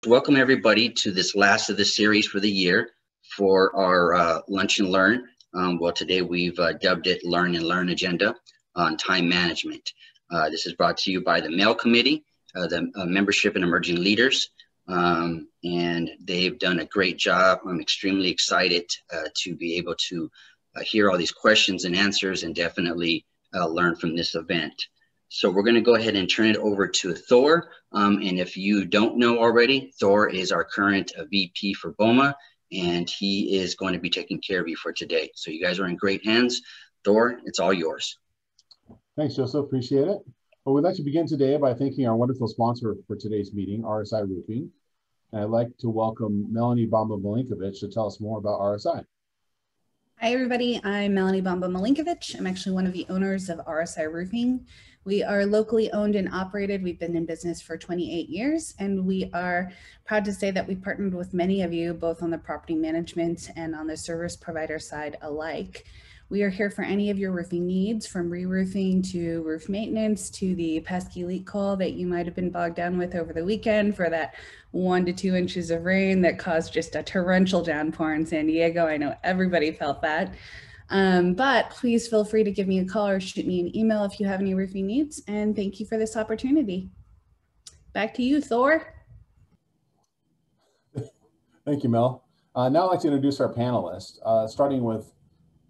Welcome everybody to this last of the series for the year for our Lunch and Learn. Well, today we've dubbed it Learn and Learn Agenda on Time Management. This is brought to you by the MEL Committee, the Membership and Emerging Leaders, and they've done a great job. I'm extremely excited to be able to hear all these questions and answers and definitely learn from this event. So we're going to go ahead and turn it over to Thor. And if you don't know already, Thor is our current VP for BOMA, and he is going to be taking care of you for today. So you guys are in great hands. Thor, it's all yours. Thanks, Joseph. Appreciate it. Well, we'd like to begin today by thanking our wonderful sponsor for today's meeting, RSI Roofing. And I'd like to welcome Melanie Bamba-Milinkovic to tell us more about RSI. Hi, everybody. I'm Melanie Bamba-Milinkovic. I'm actually one of the owners of RSI Roofing. We are locally owned and operated. We've been in business for 28 years, and we are proud to say that we partnered with many of you, both on the property management and on the service provider side alike. We are here for any of your roofing needs, from re-roofing to roof maintenance to the pesky leak call that you might have been bogged down with over the weekend for that 1 to 2 inches of rain that caused just a torrential downpour in San Diego. I know everybody felt that. But please feel free to give me a call or shoot me an email if you have any roofing needs. And thank you for this opportunity. Back to you, Thor. Thank you, Mel. Now I'd like to introduce our panelists, starting with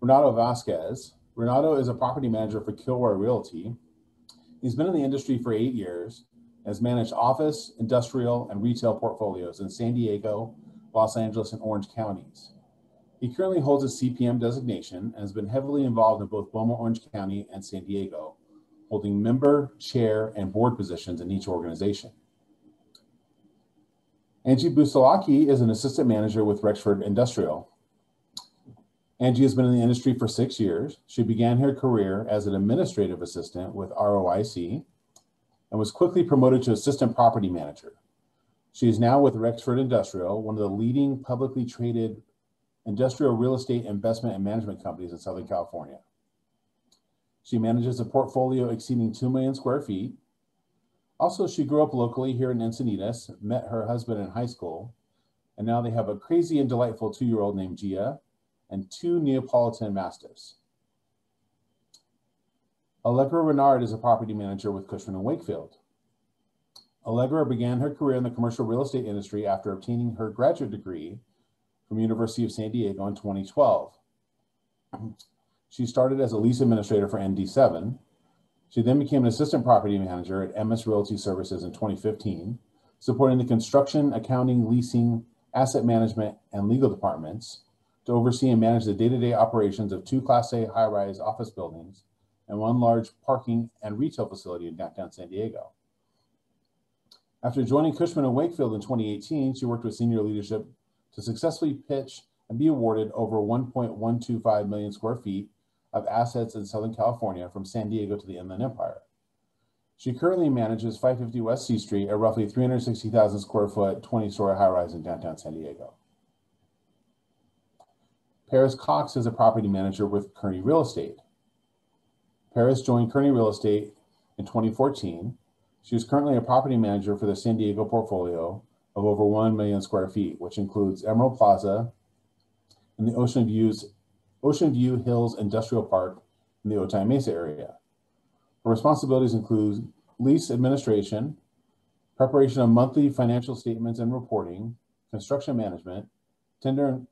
Renato Vasquez. Renato is a property manager for Kilroy Realty. He's been in the industry for 8 years, has managed office, industrial, and retail portfolios in San Diego, Los Angeles, and Orange counties. He currently holds a CPM designation and has been heavily involved in both BOMA, Orange County, and San Diego, holding member, chair, and board positions in each organization. Angie Busalaki is an assistant manager with Rexford Industrial. Angie has been in the industry for 6 years. She began her career as an administrative assistant with ROIC and was quickly promoted to assistant property manager. She is now with Rexford Industrial, one of the leading publicly traded industrial real estate investment and management companies in Southern California. She manages a portfolio exceeding 2 million square feet. Also, she grew up locally here in Encinitas, met her husband in high school, and now they have a crazy and delightful 2-year-old named Gia and 2 Neapolitan Mastiffs. Allegra Renard is a property manager with Cushman & Wakefield. Allegra began her career in the commercial real estate industry after obtaining her graduate degree from University of San Diego in 2012. She started as a lease administrator for ND7. She then became an assistant property manager at MS Realty Services in 2015, supporting the construction, accounting, leasing, asset management, and legal departments to oversee and manage the day-to-day operations of 2 Class A high-rise office buildings and 1 large parking and retail facility in downtown San Diego. After joining Cushman & Wakefield in 2018, she worked with senior leadership to successfully pitch and be awarded over 1.125 million square feet of assets in Southern California from San Diego to the Inland Empire. She currently manages 550 West C Street, a roughly 360,000 square foot, 20-story high-rise in downtown San Diego. Paris Cox is a property manager with Kearney Real Estate. Paris joined Kearney Real Estate in 2014. She is currently a property manager for the San Diego portfolio of over 1 million square feet, which includes Emerald Plaza and the Ocean View Hills Industrial Park in the Otay Mesa area. Her responsibilities include lease administration, preparation of monthly financial statements and reporting, construction management, tenant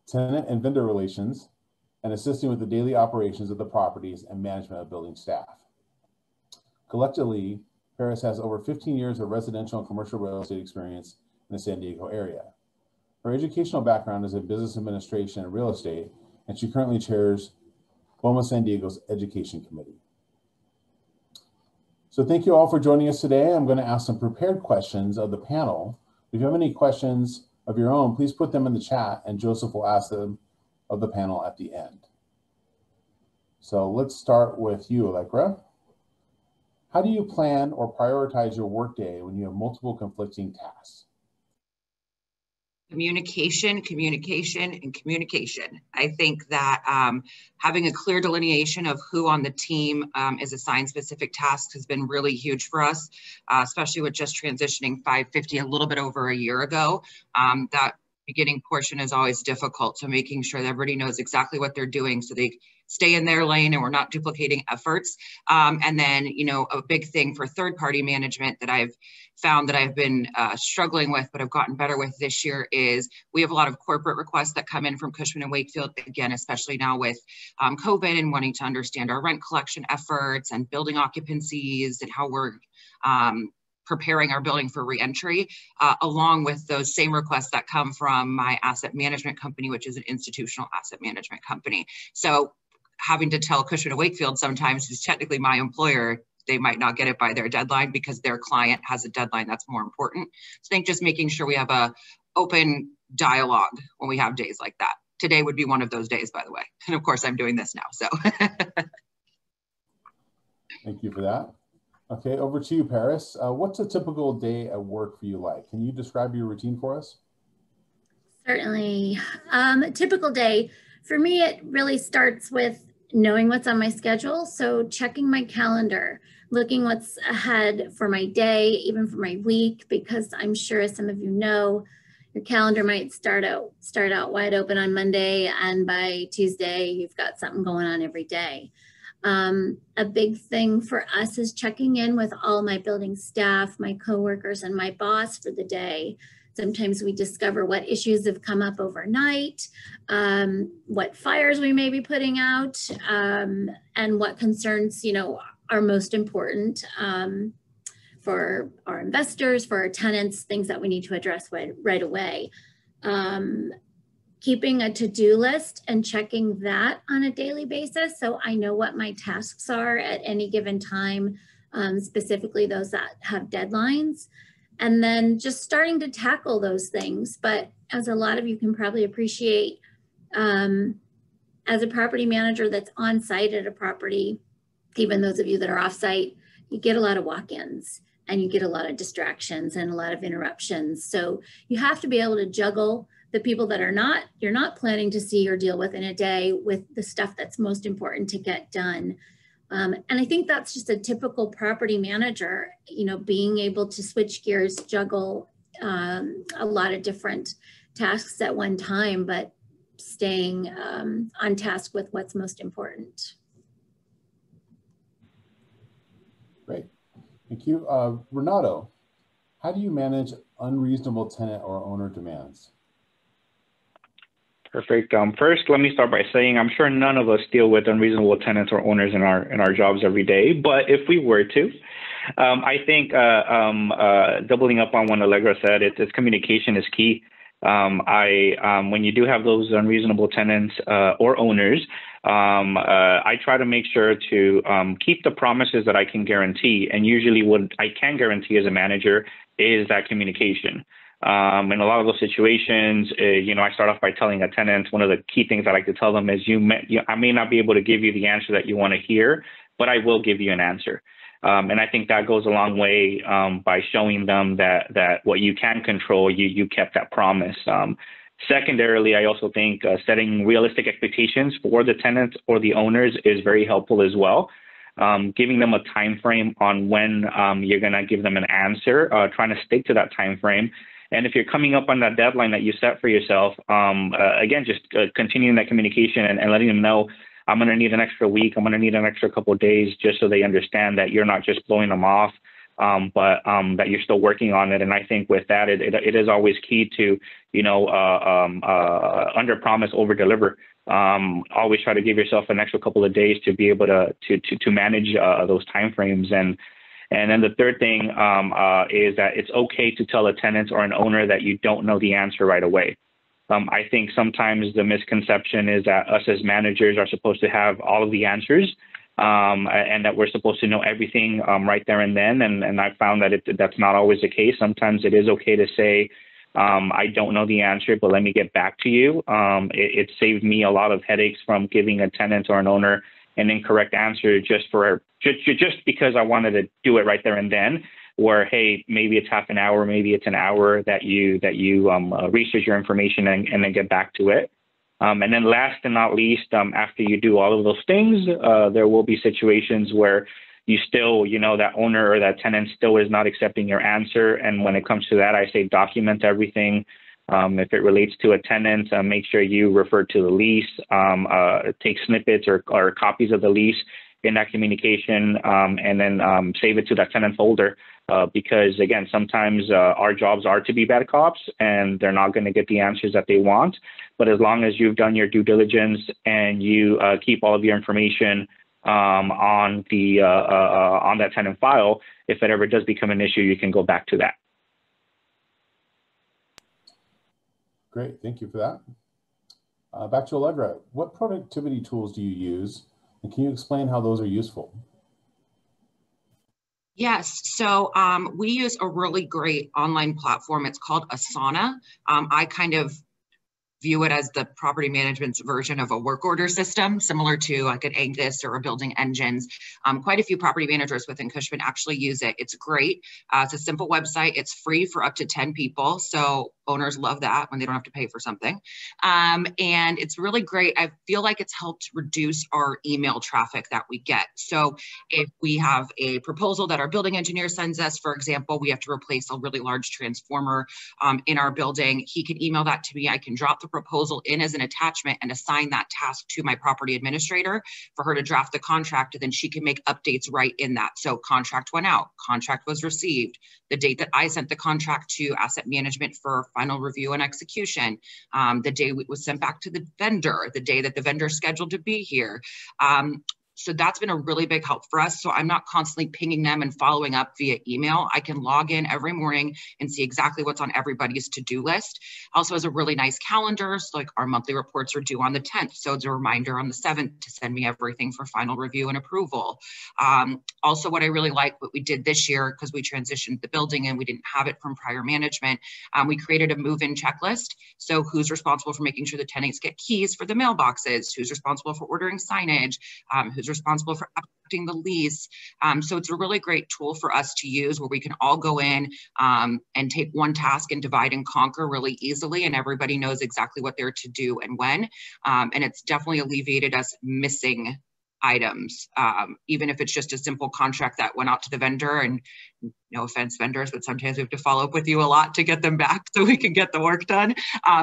and vendor relations, and assisting with the daily operations of the properties and management of building staff. Collectively, Paris has over 15 years of residential and commercial real estate experience in the San Diego area. Her educational background is in business administration and real estate, and she currently chairs BOMA San Diego's Education Committee. So thank you all for joining us today. I'm going to ask some prepared questions of the panel. If you have any questions of your own, please put them in the chat, and Joseph will ask them of the panel at the end. So let's start with you, Allegra. How do you plan or prioritize your workday when you have multiple conflicting tasks? Communication, communication, and communication. I think that having a clear delineation of who on the team is assigned specific tasks has been really huge for us, especially with just transitioning 550 a little bit over a year ago. That beginning portion is always difficult. So making sure that everybody knows exactly what they're doing so they stay in their lane and we're not duplicating efforts. And then, you know, a big thing for third-party management that I've found that I've been struggling with, but I've gotten better with this year is we have a lot of corporate requests that come in from Cushman & Wakefield, again, especially now with COVID and wanting to understand our rent collection efforts and building occupancies and how we're preparing our building for reentry, along with those same requests that come from my asset management company, which is an institutional asset management company. So having to tell Cushman & Wakefield sometimes, who's technically my employer, they might not get it by their deadline because their client has a deadline that's more important. So I think just making sure we have a open dialogue when we have days like that. Today would be one of those days, by the way. And of course, I'm doing this now, so. Thank you for that. Okay, over to you, Paris. What's a typical day at work for you like? Can you describe your routine for us? Certainly. A typical day, for me, it really starts with knowing what's on my schedule. So checking my calendar, looking what's ahead for my day, even for my week, because I'm sure, as some of you know, your calendar might start out wide open on Monday, and by Tuesday, you've got something going on every day. A big thing for us is checking in with all my building staff, my coworkers, and my boss for the day. Sometimes we discover what issues have come up overnight, what fires we may be putting out, and what concerns, you know, are most important for our investors, for our tenants, things that we need to address right away. Keeping a to-do list and checking that on a daily basis, so I know what my tasks are at any given time, specifically those that have deadlines. And then just starting to tackle those things. But as a lot of you can probably appreciate, as a property manager that's on site at a property, even those of you that are off site, you get a lot of walk-ins and you get a lot of distractions and a lot of interruptions. So you have to be able to juggle the people that you're not planning to see or deal with in a day with the stuff that's most important to get done. And I think that's just a typical property manager, you know, being able to switch gears, juggle a lot of different tasks at one time, but staying on task with what's most important. Great, thank you. Renato, how do you manage unreasonable tenant or owner demands? Perfect. First, let me start by saying I'm sure none of us deal with unreasonable tenants or owners in our jobs every day. But if we were to, I think doubling up on what Allegra said, it's communication is key. When you do have those unreasonable tenants or owners, I try to make sure to keep the promises that I can guarantee. And usually what I can guarantee as a manager is that communication. In a lot of those situations, you know, I start off by telling a tenant, one of the key things I like to tell them is I may not be able to give you the answer that you want to hear, but I will give you an answer. And I think that goes a long way by showing them that what you can control, you kept that promise. Secondarily, I also think setting realistic expectations for the tenants or the owners is very helpful as well. Giving them a time frame on when you're going to give them an answer, trying to stick to that time frame. And if you're coming up on that deadline that you set for yourself, again, just continuing that communication and letting them know, I'm going to need an extra week, I'm going to need an extra couple of days, just so they understand that you're not just blowing them off, but that you're still working on it. And I think with that, it is always key to, you know, under promise, over deliver. Always try to give yourself an extra couple of days to be able to manage those timeframes. And then the third thing is that it's okay to tell a tenant or an owner that you don't know the answer right away. I think sometimes the misconception is that us as managers are supposed to have all of the answers and that we're supposed to know everything right there and then. And I found that that's not always the case. Sometimes it is okay to say, I don't know the answer, but let me get back to you. It saved me a lot of headaches from giving a tenant or an owner an incorrect answer just because I wanted to do it right there and then. where, hey, maybe it's half an hour, maybe it's an hour that you research your information and then get back to it. And then last and not least, after you do all of those things, there will be situations where you still, that owner or that tenant still is not accepting your answer. And when it comes to that, I say document everything. If it relates to a tenant, make sure you refer to the lease, take snippets or copies of the lease in that communication, and then save it to that tenant folder. Because again, sometimes our jobs are to be bad cops and they're not going to get the answers that they want. But as long as you've done your due diligence and you keep all of your information on that tenant file, if it ever does become an issue, you can go back to that. Great, thank you for that. Back to Allegra. What productivity tools do you use, and can you explain how those are useful? Yes, so we use a really great online platform. It's called Asana. I kind of view it as the property management's version of a work order system, similar to like an Angus or a Building Engines. Quite a few property managers within Cushman actually use it. It's great. It's a simple website. It's free for up to 10 people. So owners love that when they don't have to pay for something. And it's really great. I feel like it's helped reduce our email traffic that we get. So if we have a proposal that our building engineer sends us, for example, we have to replace a really large transformer in our building, he can email that to me. I can drop the proposal in as an attachment and assign that task to my property administrator for her to draft the contract, and then she can make updates right in that. So contract went out, contract was received, the date that I sent the contract to asset management for final review and execution, the day it was sent back to the vendor, the day that the vendor is scheduled to be here. So that's been a really big help for us. So I'm not constantly pinging them and following up via email. I can log in every morning and see exactly what's on everybody's to-do list. Also has a really nice calendar. So like our monthly reports are due on the 10th. So it's a reminder on the 7th to send me everything for final review and approval. Also what I really like, what we did this year, because we transitioned the building and we didn't have it from prior management, we created a move-in checklist. So who's responsible for making sure the tenants get keys for the mailboxes? Who's responsible for ordering signage? Who's responsible for updating the lease. So it's a really great tool for us to use where we can all go in and take one task and divide and conquer really easily, and everybody knows exactly what they're to do and when. And it's definitely alleviated us missing items, even if it's just a simple contract that went out to the vendor, and no offense vendors, but sometimes we have to follow up with you a lot to get them back so we can get the work done.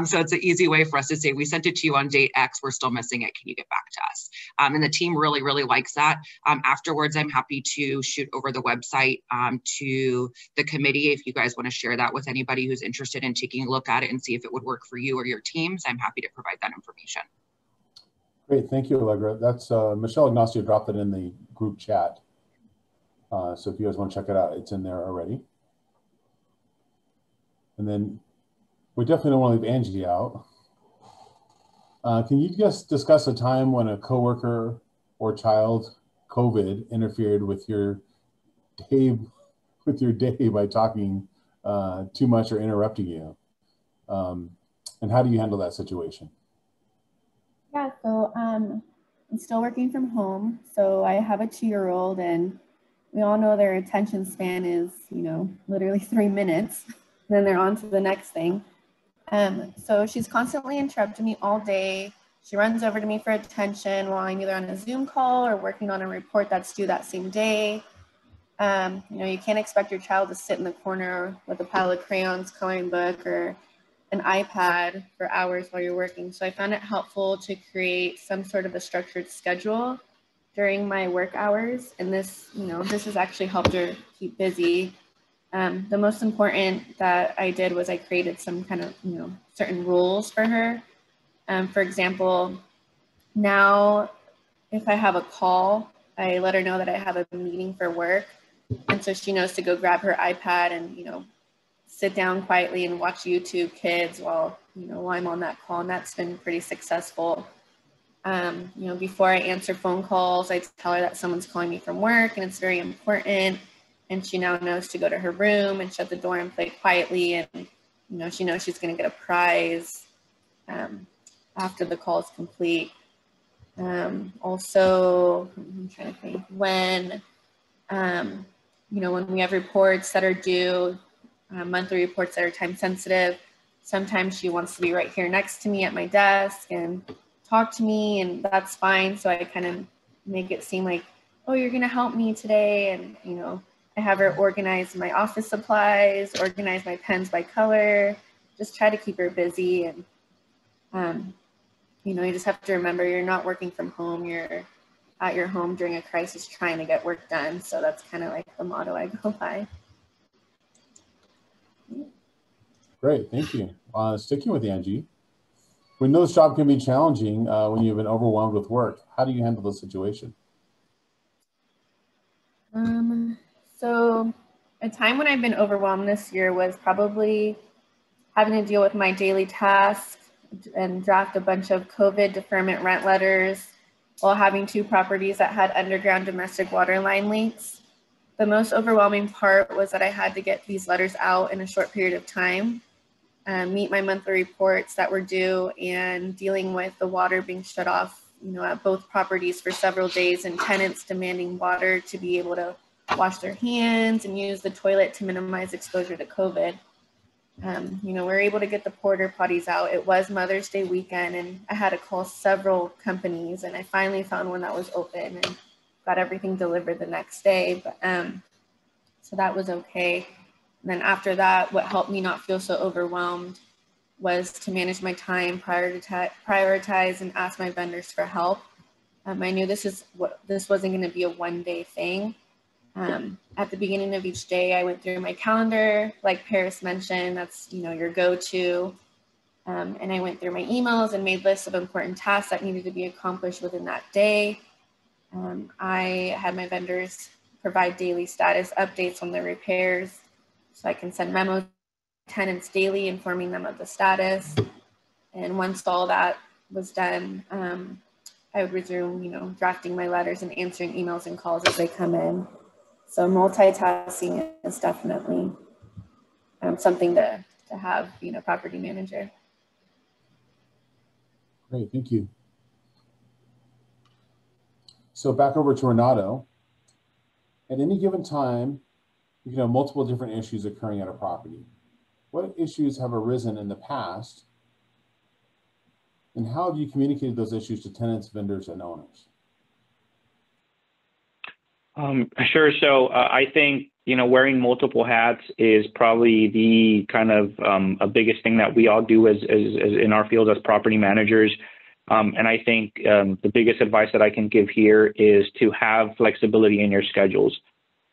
So it's an easy way for us to say, we sent it to you on date X, we're still missing it, can you get back to us? And the team really, really likes that. Afterwards, I'm happy to shoot over the website to the committee. If you guys want to share that with anybody who's interested in taking a look at it and see if it would work for you or your teams, I'm happy to provide that information. Great, thank you, Allegra. That's Michelle Ignacio dropped it in the group chat. So if you guys want to check it out, it's in there already. And then we definitely don't want to leave Angie out. Can you just discuss a time when a coworker or child COVID interfered with your day by talking too much or interrupting you? And how do you handle that situation? Yeah, so I'm still working from home. So I have a 2-year-old, and we all know their attention span is, literally 3 minutes. Then they're on to the next thing. So she's constantly interrupting me all day. She runs over to me for attention while I'm either on a Zoom call or working on a report that's due that same day. You can't expect your child to sit in the corner with a pile of crayons, coloring book, or an iPad for hours while you're working. So I found it helpful to create some sort of a structured schedule during my work hours. And this has actually helped her keep busy. The most important that I did was I created some kind of, certain rules for her. For example, now if I have a call, I let her know that I have a meeting for work. And so she knows to go grab her iPad and, sit down quietly and watch YouTube Kids while I'm on that call. And that's been pretty successful. Before I answer phone calls, I tell her that someone's calling me from work and it's very important. And she now knows to go to her room and shut the door and play quietly. And, she knows she's going to get a prize after the call is complete. Also, I'm trying to think, when when we have reports that are due, monthly reports that are time sensitive, sometimes she wants to be right here next to me at my desk and talk to me, and that's fine. So I kind of make it seem like, oh, you're going to help me today. And, I have her organize my office supplies, organize my pens by color, just try to keep her busy. And, you just have to remember you're not working from home. You're at your home during a crisis trying to get work done. So that's kind of like the motto I go by. Great, thank you. Sticking with Angie, we know this job can be challenging when you've been overwhelmed with work. How do you handle the situation? So a time when I've been overwhelmed this year was probably having to deal with my daily tasks and draft a bunch of COVID deferment rent letters while having 2 properties that had underground domestic water line leaks. The most overwhelming part was that I had to get these letters out in a short period of time, meet my monthly reports that were due, and dealing with the water being shut off, at both properties for several days, and tenants demanding water to be able to wash their hands and use the toilet to minimize exposure to COVID. We were able to get the porta potties out. It was Mother's Day weekend, and I had to call several companies, and I finally found one that was open and got everything delivered the next day. But so that was okay. And then after that, what helped me not feel so overwhelmed was to manage my time, prioritize, and ask my vendors for help. I knew this wasn't going to be a one-day thing. At the beginning of each day, I went through my calendar, like Paris mentioned, that's, your go-to. And I went through my emails and made lists of important tasks that needed to be accomplished within that day. I had my vendors provide daily status updates on their repairs, so I can send memos to tenants daily, informing them of the status. And once all that was done, I would resume, drafting my letters and answering emails and calls as they come in. So multitasking is definitely something to have, property manager. Great, thank you. So back over to Renato. At any given time, you can have multiple different issues occurring at a property. What issues have arisen in the past, and how have you communicated those issues to tenants, vendors, and owners? Sure. So I think, wearing multiple hats is probably the kind of a biggest thing that we all do as in our field as property managers. And I think the biggest advice that I can give here is to have flexibility in your schedules.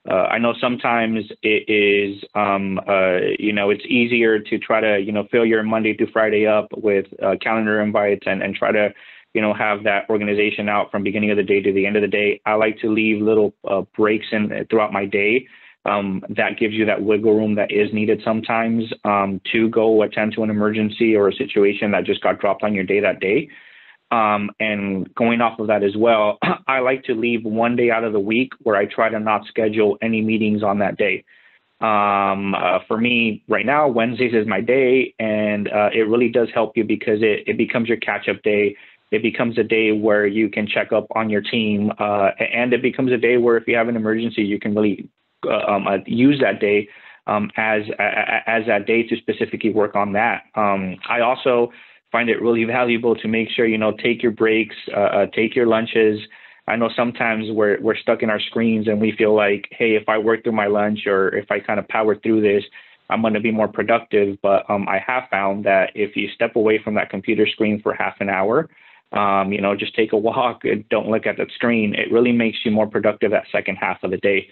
I know sometimes it is, it's easier to try to, fill your Monday through Friday up with calendar invites and try to, have that organization out from beginning of the day to the end of the day. I like to leave little breaks throughout my day. That gives you that wiggle room that is needed sometimes to go attend to an emergency or a situation that just got dropped on your day that day. And going off of that as well, I like to leave one day out of the week where I try to not schedule any meetings on that day. For me right now, Wednesdays is my day, and it really does help you because it becomes your catch-up day. It becomes a day where you can check up on your team, and it becomes a day where if you have an emergency, you can really use that day as that day to specifically work on that. I also find it really valuable to make sure, take your breaks, take your lunches. I know sometimes we're stuck in our screens and we feel like, hey, if I work through my lunch or if I kind of power through this, I'm going to be more productive. But I have found that if you step away from that computer screen for half an hour, just take a walk and don't look at that screen, it really makes you more productive that second half of the day.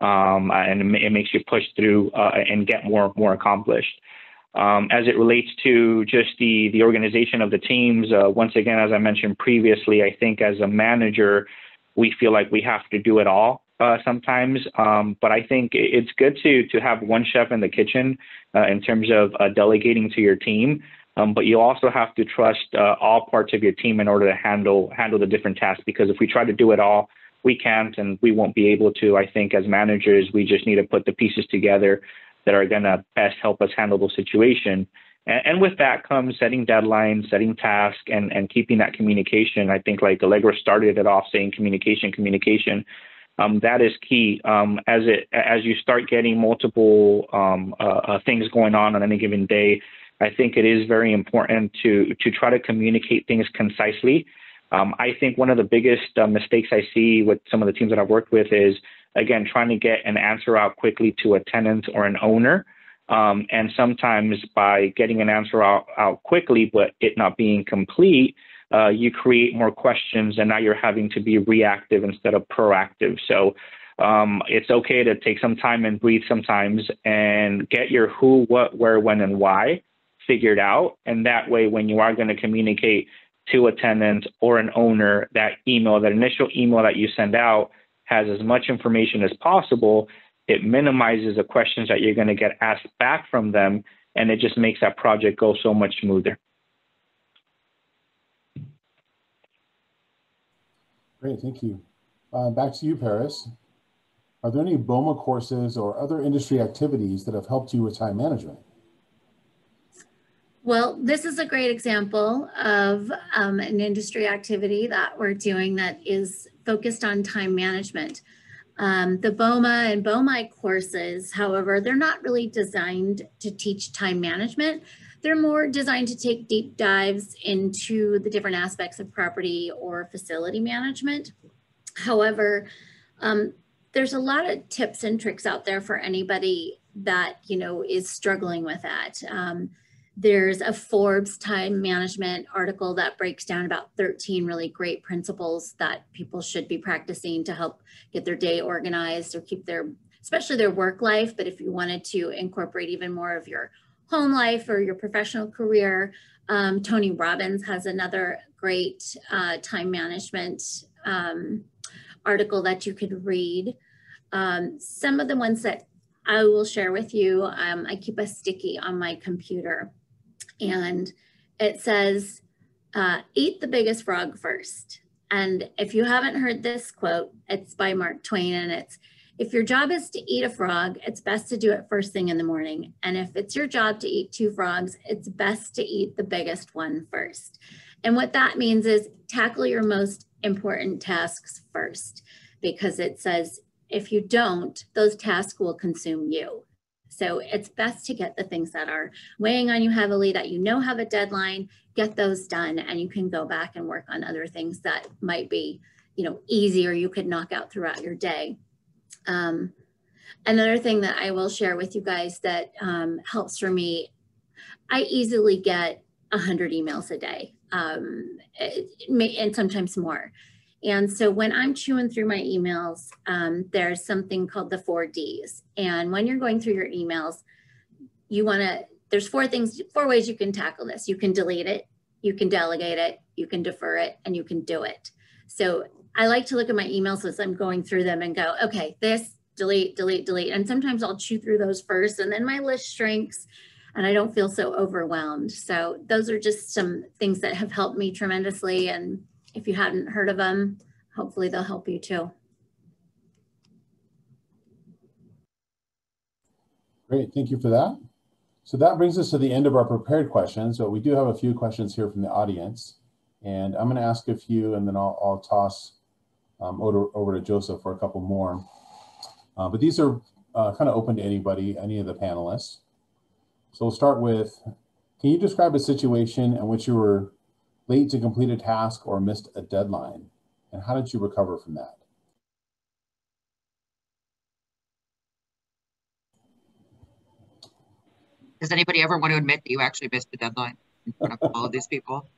And it makes you push through and get more accomplished. As it relates to just the organization of the teams, once again, as I mentioned previously, I think as a manager, we feel like we have to do it all sometimes. But I think it's good to have one chef in the kitchen in terms of delegating to your team. But you also have to trust all parts of your team in order to handle the different tasks, because if we try to do it all, we can't and we won't be able to. I think as managers, we just need to put the pieces together that are going to best help us handle the situation. And with that comes setting deadlines, setting tasks, and keeping that communication. I think like Allegra started it off saying communication. That is key. As you start getting multiple things going on any given day, I think it is very important to try to communicate things concisely. I think one of the biggest mistakes I see with some of the teams that I've worked with is, again, trying to get an answer out quickly to a tenant or an owner. And sometimes by getting an answer out quickly, but it not being complete, you create more questions, and now you're having to be reactive instead of proactive. So it's okay to take some time and breathe sometimes and get your who, what, where, when, and why figured out. And that way, when you are going to communicate to a tenant or an owner, that initial email that you send out has as much information as possible. It minimizes the questions that you're going to get asked back from them, and it just makes that project go so much smoother. Great, thank you. Back to you, Paris. Are there any BOMA courses or other industry activities that have helped you with time management? Well, this is a great example of an industry activity that we're doing that is focused on time management. The BOMA and BOMI courses, however, they're not really designed to teach time management. They're more designed to take deep dives into the different aspects of property or facility management. However, there's a lot of tips and tricks out there for anybody that, is struggling with that. There's a Forbes time management article that breaks down about 13 really great principles that people should be practicing to help get their day organized or keep especially their work life. But if you wanted to incorporate even more of your home life or your professional career, Tony Robbins has another great time management article that you could read. Some of the ones that I will share with you, I keep a sticky on my computer. And it says, eat the biggest frog first. And if you haven't heard this quote, it's by Mark Twain, and it's, if your job is to eat a frog, it's best to do it first thing in the morning. And if it's your job to eat 2 frogs, it's best to eat the biggest one first. And what that means is tackle your most important tasks first, because it says, if you don't, those tasks will consume you. So it's best to get the things that are weighing on you heavily, that have a deadline, get those done, and you can go back and work on other things that might be, easier you could knock out throughout your day. Another thing that I will share with you guys that helps for me, I easily get 100 emails a day, and sometimes more. And so when I'm chewing through my emails, there's something called the 4 Ds. And when you're going through your emails, there's 4 ways you can tackle this. You can delete it, you can delegate it, you can defer it, and you can do it. So I like to look at my emails as I'm going through them and go, okay, this, delete, delete, delete. And sometimes I'll chew through those first, and then my list shrinks and I don't feel so overwhelmed. So those are just some things that have helped me tremendously. And if you hadn't heard of them, hopefully they'll help you too. Great, thank you for that. So that brings us to the end of our prepared questions, but we do have a few questions here from the audience. And I'm gonna ask a few, and then I'll toss over to Joseph for a couple more. But these are kind of open to anybody, any of the panelists. So we'll start with, can you describe a situation in which you were late to complete a task or missed a deadline? And how did you recover from that? Does anybody ever want to admit that you actually missed the deadline in front of all of these people?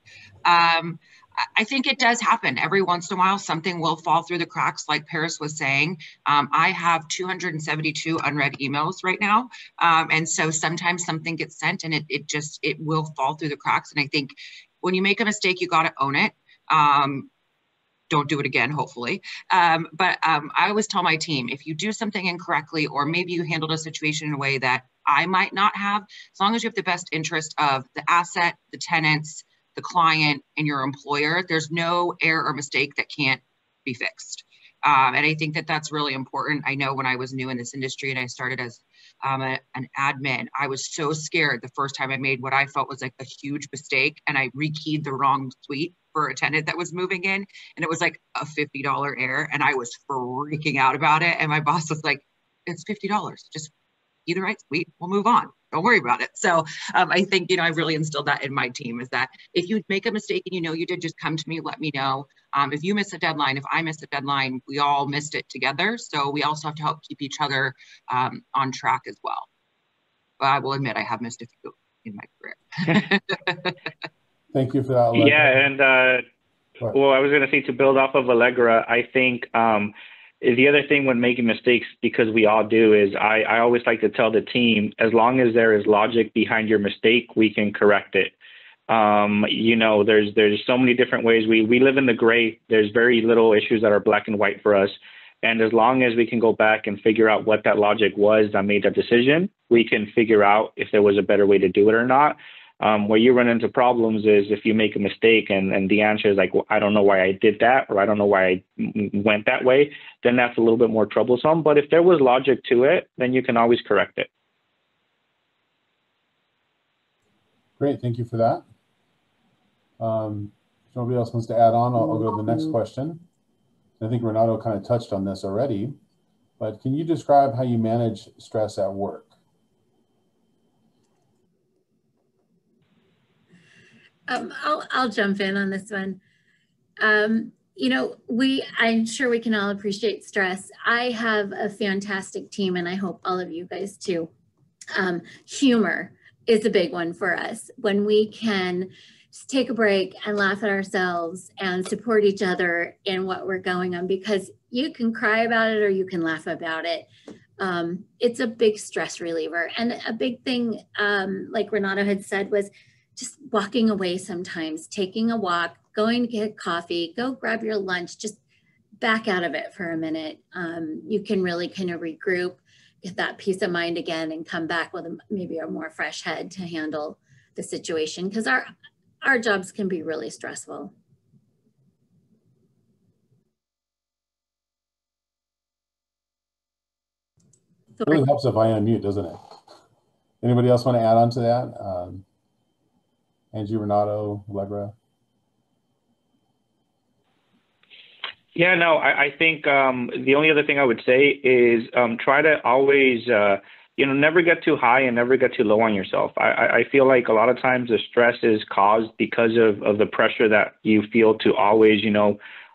I think it does happen. Every once in a while, something will fall through the cracks, like Paris was saying. I have 272 unread emails right now. And so sometimes something gets sent and it will fall through the cracks. And I think when you make a mistake, you got to own it. Don't do it again, hopefully. But I always tell my team, if you do something incorrectly, or maybe you handled a situation in a way that I might not have, as long as you have the best interest of the asset, the tenants, the client, and your employer, there's no error or mistake that can't be fixed. And I think that that's really important. I know when I was new in this industry and I started as an admin, I was so scared the first time I made what I felt was like a huge mistake, and I rekeyed the wrong suite for a tenant that was moving in, and it was like a $50 error, and I was freaking out about it. And my boss was like, "It's $50. Just key the right suite. We'll move on. Don't worry about it." So I think, I really instilled that in my team, is that if you make a mistake and you did, just come to me, let me know. If you miss a deadline, if I miss a deadline, we all missed it together. So we also have to help keep each other on track as well. But I will admit I have missed a few in my career. Thank you for that, Allegra. Yeah, and well, I was going to say, to build off of Allegra, I think the other thing when making mistakes, because we all do, is I always like to tell the team, as long as there is logic behind your mistake, we can correct it. There's so many different ways. We live in the gray. There's very little issues that are black and white for us. And as long as we can go back and figure out what that logic was that made that decision, we can figure out if there was a better way to do it or not. Where you run into problems is if you make a mistake and the answer is like, well, I don't know why I did that, or I don't know why I went that way, then that's a little bit more troublesome. But if there was logic to it, then you can always correct it. Great, thank you for that. If nobody else wants to add on, I'll go to the next question. I think Renato kind of touched on this already, but can you describe how you manage stress at work? I'll jump in on this one. I'm sure we can all appreciate stress. I have a fantastic team, and I hope all of you guys too. Humor is a big one for us. When we can just take a break and laugh at ourselves and support each other in what we're going on, because you can cry about it or you can laugh about it. It's a big stress reliever. And a big thing, like Renato had said, was just walking away sometimes, taking a walk, going to get coffee, go grab your lunch, just back out of it for a minute. You can really kind of regroup, get that peace of mind again, and come back with maybe a more fresh head to handle the situation, because our jobs can be really stressful. It really helps if I unmute, doesn't it? Anybody else want to add on to that? Angie, Renato, Allegra? Yeah, no, I think the only other thing I would say is try to always, never get too high and never get too low on yourself. I feel like a lot of times the stress is caused because of the pressure that you feel to always,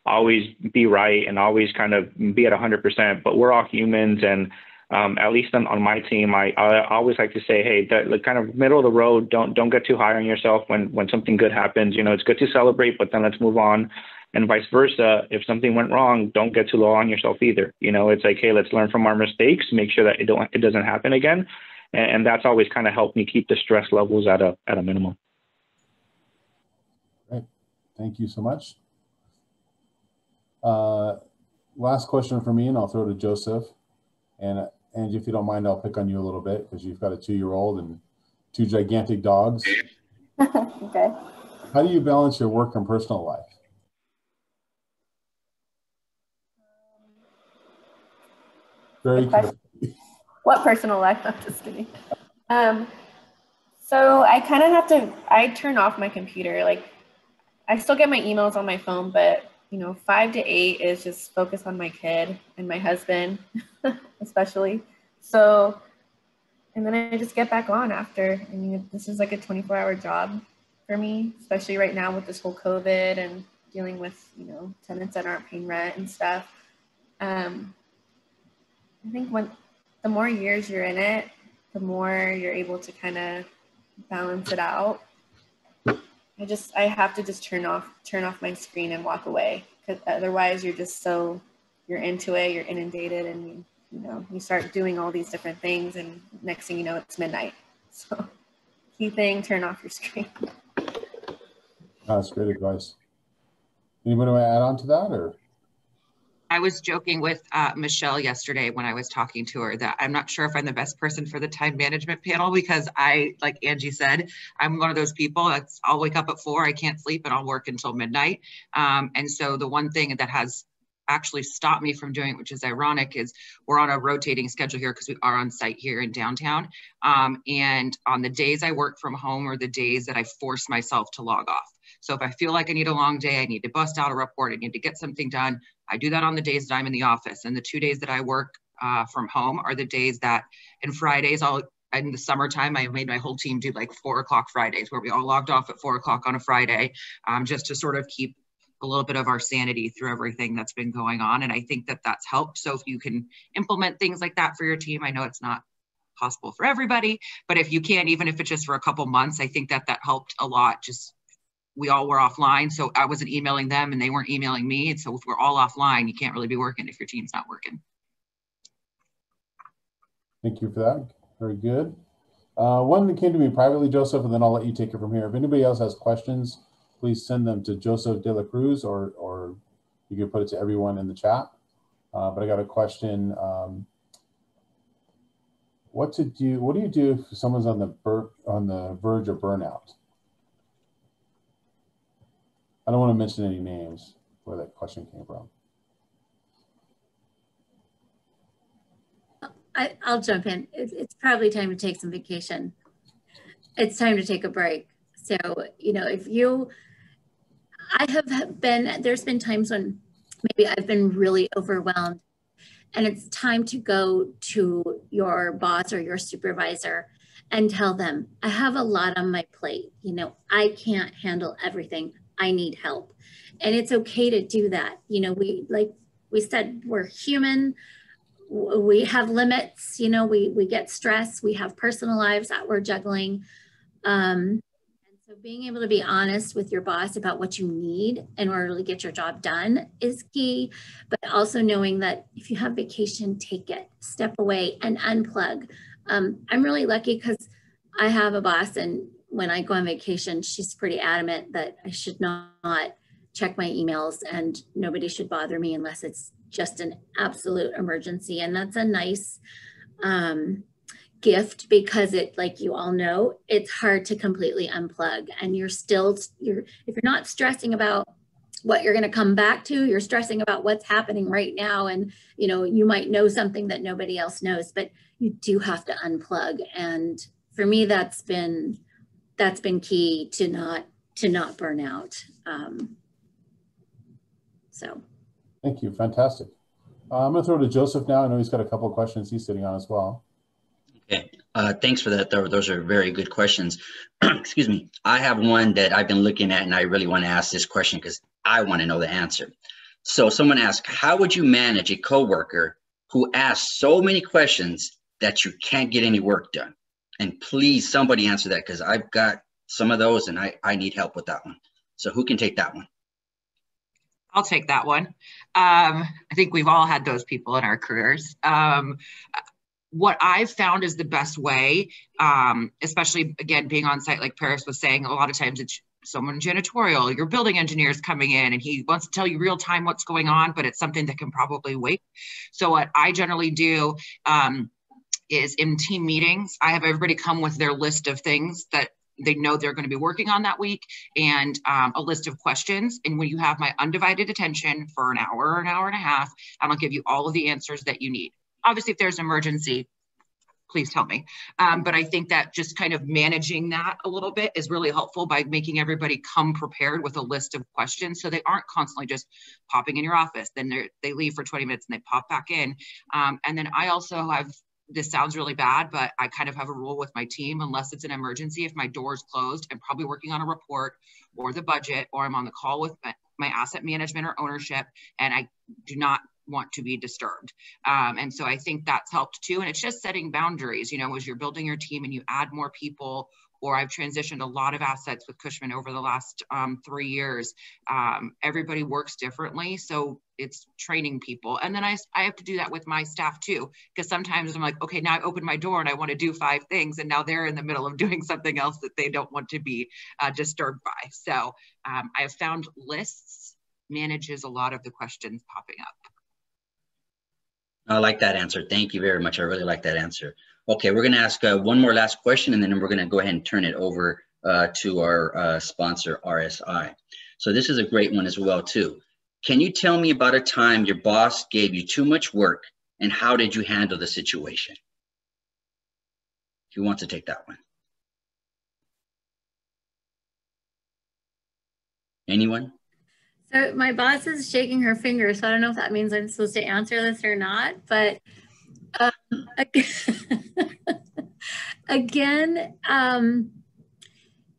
always be right and always kind of be at 100%. But we're all humans, and at least on my team, I always like to say, hey, that kind of middle of the road, don't get too high on yourself when something good happens. It's good to celebrate, but then let's move on. And vice versa, if something went wrong, don't get too low on yourself either. It's like, hey, let's learn from our mistakes, make sure that it doesn't happen again. And that's always kind of helped me keep the stress levels at a minimum. Great, thank you so much. Last question for me, and I'll throw to Joseph. And Angie, if you don't mind, I'll pick on you a little bit because you've got a 2-year-old and 2 gigantic dogs. Okay. How do you balance your work and personal life? Very What personal life? I'm just kidding. So I kind of have to, I turn off my computer. Like, I still get my emails on my phone, but 5 to 8 is just focus on my kid and my husband, especially. So, and then I just get back on after. I mean, this is like a 24-hour job for me, especially right now with this whole COVID and dealing with, tenants that aren't paying rent and stuff. I think the more years you're in it, the more you're able to kind of balance it out. I have to just turn off my screen and walk away, because otherwise you're into it, you're inundated, and you start doing all these different things, and next thing you know, it's midnight. So key thing, turn off your screen. That's great advice. Anybody want to add on to that, or? I was joking with Michelle yesterday when I was talking to her that I'm not sure if I'm the best person for the time management panel, because like Angie said, I'm one of those people that's, I'll wake up at 4, I can't sleep, and I'll work until midnight. And so the one thing that has actually stopped me from doing it, which is ironic, is we're on a rotating schedule here because we are on site here in downtown. And on the days I work from home are the days that I force myself to log off. So if I feel like I need a long day, I need to bust out a report, I need to get something done, I do that on the days that I'm in the office. And the 2 days that I work from home are the days that, and Fridays, in the summertime, I made my whole team do like 4 o'clock Fridays, where we all logged off at 4 o'clock on a Friday, just to sort of keep a little bit of our sanity through everything that's been going on. And I think that that's helped. So if you can implement things like that for your team, I know it's not possible for everybody, but if you can, even if it's just for a couple months, I think that helped a lot. Just, we all were offline, so I wasn't emailing them and they weren't emailing me. And so if we're all offline, you can't really be working if your team's not working. Thank you for that. Very good. One that came to me privately, Joseph, and then I'll let you take it from here. If anybody else has questions, please send them to Joseph De La Cruz, or you can put it to everyone in the chat. But I got a question. What do you do if someone's on the verge of burnout? I don't want to mention any names where that question came from. I'll jump in. It's probably time to take some vacation. It's time to take a break. So, you know, there's been times when maybe I've been really overwhelmed, and it's time to go to your boss or your supervisor and tell them, I have a lot on my plate. You know, I can't handle everything. I need help. And it's okay to do that. You know, like we said, we're human. We have limits, you know, we get stressed, we have personal lives that we're juggling. And so being able to be honest with your boss about what you need in order to get your job done is key, but also knowing that if you have vacation, take it, step away and unplug. I'm really lucky because I have a boss, and when I go on vacation, she's pretty adamant that I should not check my emails and nobody should bother me unless it's just an absolute emergency. And that's a nice gift, because it, like you all know, it's hard to completely unplug, and if you're not stressing about what you're going to come back to, you're stressing about what's happening right now. And, you know, you might know something that nobody else knows, but you do have to unplug. And for me, that's been key to not burn out. So. Thank you. Fantastic. I'm going to throw to Joseph now. I know he's got a couple of questions he's sitting on as well. Okay. Thanks for that. Those are very good questions. Excuse me. I have one that I've been looking at, and I really want to ask this question because I want to know the answer. So someone asked, how would you manage a coworker who asks so many questions that you can't get any work done? And please, somebody answer that, because I've got some of those and I need help with that one. So who can take that one? I'll take that one. I think we've all had those people in our careers. What I've found is the best way, especially, again, being on site, like Paris was saying, a lot of times it's someone janitorial, your building engineer is coming in and he wants to tell you real time what's going on, but it's something that can probably wait. So what I generally do is in team meetings, I have everybody come with their list of things that they know they're going to be working on that week, and a list of questions. And when you have my undivided attention for an hour or an hour and a half, and I'll give you all of the answers that you need. Obviously, if there's an emergency, please tell me. But I think that just kind of managing that a little bit is really helpful by making everybody come prepared with a list of questions, so they aren't constantly just popping in your office. Then they leave for 20 minutes and they pop back in. And then I also have, this sounds really bad, but I kind of have a rule with my team, unless it's an emergency, if my door is closed, I'm probably working on a report or the budget, or I'm on the call with my asset management or ownership, and I do not want to be disturbed. And so I think that's helped too. And it's just setting boundaries, you know, as you're building your team and you add more people, or I've transitioned a lot of assets with Cushman over the last 3 years. Everybody works differently. So it's training people. And then I have to do that with my staff too, because sometimes I'm like, okay, now I open my door and I want to do 5 things. And now they're in the middle of doing something else that they don't want to be disturbed by. So I have found lists manages a lot of the questions popping up. I like that answer. Thank you very much. I really like that answer. Okay, we're going to ask one more last question, and then we're going to go ahead and turn it over to our sponsor, RSI. So this is a great one as well, too. Can you tell me about a time your boss gave you too much work and how did you handle the situation? Who wants to take that one? Anyone? So my boss is shaking her finger, so I don't know if that means I'm supposed to answer this or not, but again,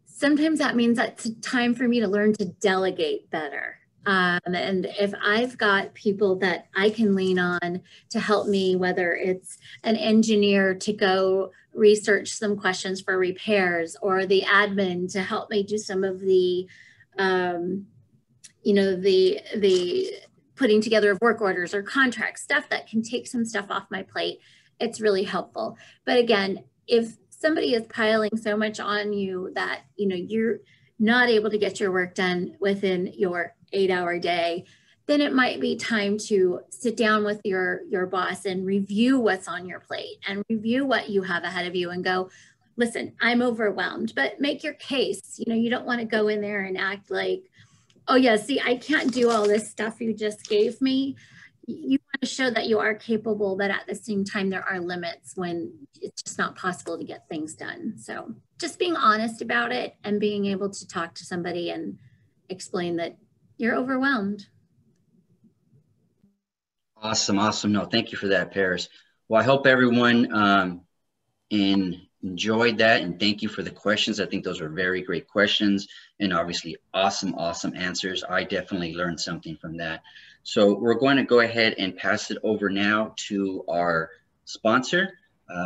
sometimes that means that it's time for me to learn to delegate better. And if I've got people that I can lean on to help me, whether it's an engineer to go research some questions for repairs, or the admin to help me do some of the, you know, the putting together of work orders or contracts, stuff that can take some stuff off my plate, it's really helpful. But again, if somebody is piling so much on you that, you know, you're not able to get your work done within your 8-hour day, then it might be time to sit down with your boss and review what's on your plate and review what you have ahead of you and go, listen, I'm overwhelmed, but make your case. You know, you don't want to go in there and act like, oh yeah, see, I can't do all this stuff you just gave me. You want to show that you are capable, but at the same time, there are limits when it's just not possible to get things done. So just being honest about it and being able to talk to somebody and explain that you're overwhelmed. Awesome, awesome. No, thank you for that, Paris. Well, I hope everyone enjoyed that, and thank you for the questions. I think those were very great questions and obviously awesome, awesome answers. I definitely learned something from that. So we're going to go ahead and pass it over now to our sponsor,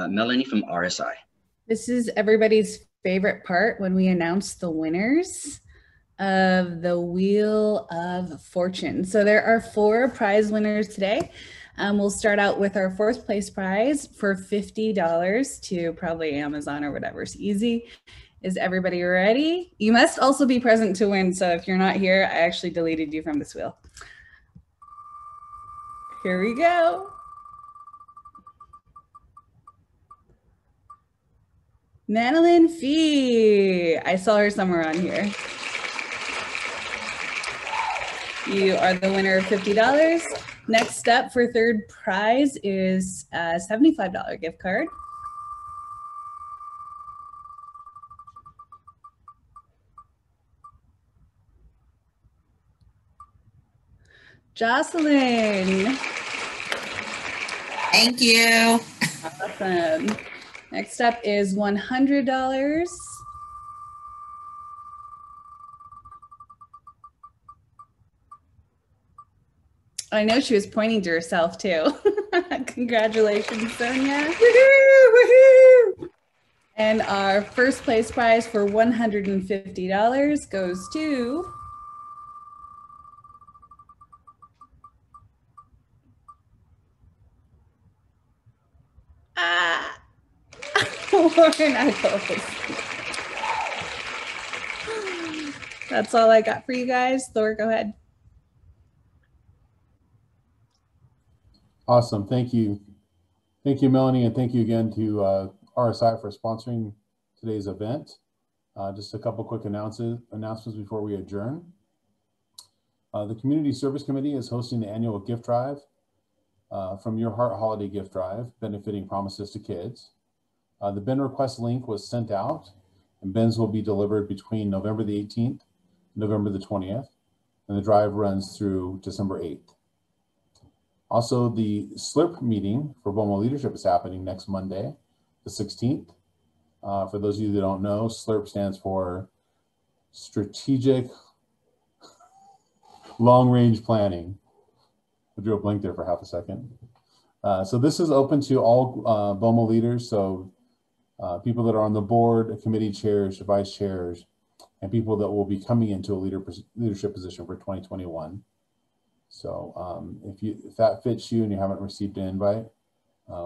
Melanie from RSI. This is everybody's favorite part when we announce the winners of the Wheel of Fortune. So there are 4 prize winners today. We'll start out with our 4th place prize for $50 to probably Amazon or whatever's easy. Is everybody ready? You must also be present to win. So if you're not here, I actually deleted you from this wheel. Here we go. Madeline Fee. I saw her somewhere on here. You are the winner of $50. Next up for 3rd prize is a $75 gift card. Jocelyn. Thank you. Awesome. Next up is $100. I know she was pointing to herself too. Congratulations, Sonia. Woohoo! And our 1st place prize for $150 goes to Lauren Eccles. That's all I got for you guys. Thor, go ahead. Awesome. Thank you. Thank you, Melanie, and thank you again to RSI for sponsoring today's event. Just a couple quick announcements before we adjourn. The Community Service Committee is hosting the annual gift drive from Your Heart Holiday Gift Drive, benefiting Promises to Kids. The bin request link was sent out, and bins will be delivered between November the 18th and November the 20th, and the drive runs through December 8th. Also, the SLRP meeting for BOMA leadership is happening next Monday, the 16th. For those of you that don't know, SLRP stands for Strategic Long Range Planning. I drew a blank there for half a second. So this is open to all BOMA leaders. So people that are on the board, committee chairs, vice chairs, and people that will be coming into a leadership position for 2021. So if that fits you and you haven't received an invite,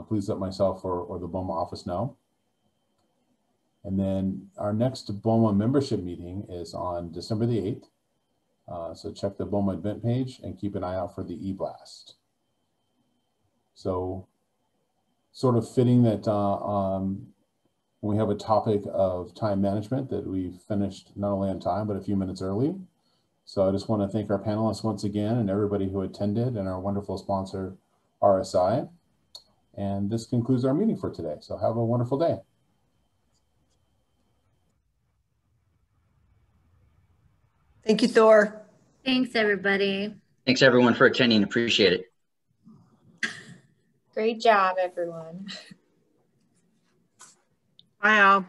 please let myself or the BOMA office know. And then our next BOMA membership meeting is on December the 8th. So check the BOMA event page and keep an eye out for the e-blast. So sort of fitting that when we have a topic of time management that we've finished not only on time, but a few minutes early. So I just want to thank our panelists once again and everybody who attended and our wonderful sponsor, RSI. And this concludes our meeting for today. So have a wonderful day. Thank you, Thor. Thanks, everybody. Thanks everyone for attending. Appreciate it. Great job, everyone. Bye, all.